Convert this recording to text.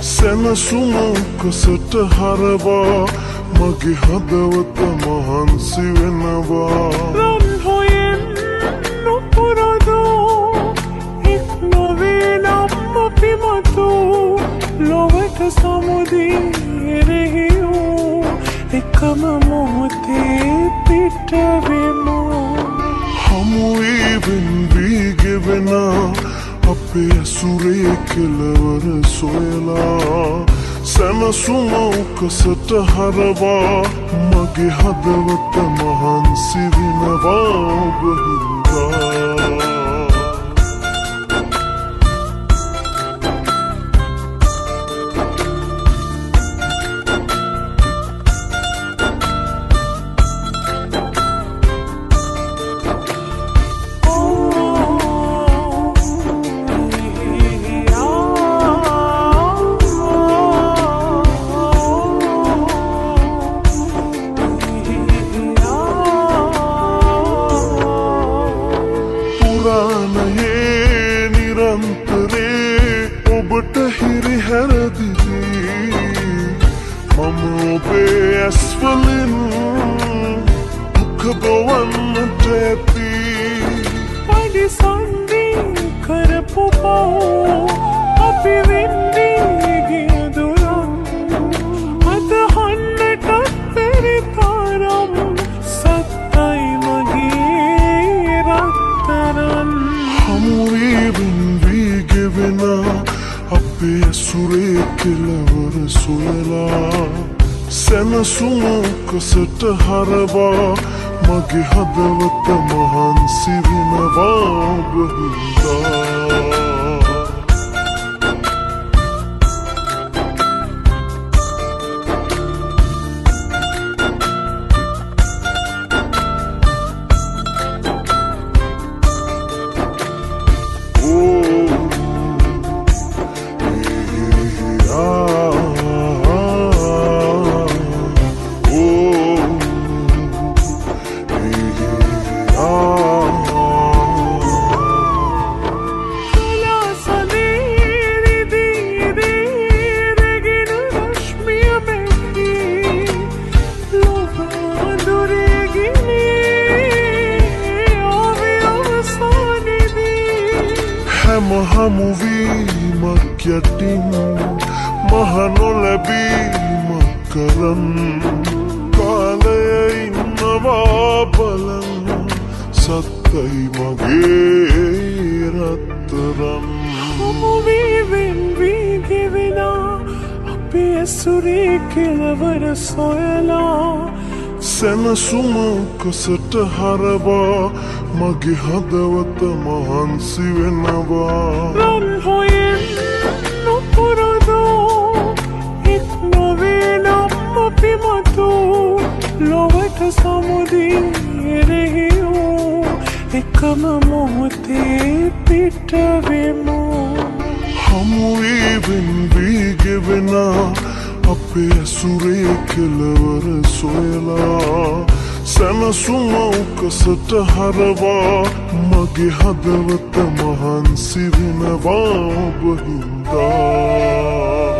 සැනසුම කසට හරවා මගේ හදවත මහන්සි වෙනවා. රන් හොයෙන් නොපුරදෝ එක් නොවේ නම් අපි මතු ලොවට සමුදී එරෙහිවූ එකම මොහොතේ පිටවෙමු. හමුවී වෙන්වී ගෙවෙන අපේ ඇසුරේ කෙළවර සොයලා සැනසුම උකසට හරවා මගේ හදවත මහන්සි වෙනවා ඔබ හින්දා. පුරාණයේ නිරන්තරේ ඔබට හිරි හැරදිදී මම ඔබේ ඇස්වලින් දුක බොවන්නට ඇති. පරිසන්දී කරපු පව් අපි වෙන්වී ගිය දුරන් අදහන්නටත් බැරි තරම් සත්තයි මගේ රත්තරන්. හමුවී වෙන්වී ගෙවෙන අපේ ඇසුරේ කෙළවර සොයලා සැනසුම කසට හරවා මගේ හදවත මහන්සි වෙනවා ඔබ හින්දා. හැම හමුවීමක් යටින් මහ නොලැබීමක් කරන් කාලය ඉන්නවා බලන් සත්තයි මගේ රත්තරන්. හමුවී වෙන්වී ගෙවෙන අපේ ඇසුරේ කෙළවර සොයලා සැනසුම කසට හරවා මගේ හදවත මහන්සි වෙනවා. රන් හොයෙන් නොපුරදෝ එක් නොවේ නම් අපි මතු ලොවට සමුදී එරෙහිවූ එකම මොහොතේ පිටවෙමු. හමුවී වෙන්වී ගෙවෙන අපේ ඇසුරේ කෙළවර සොයලා සැනසුම උකසට හරවා මගේ හදවත මහන්සි වෙනවා ඔබ හින්දා.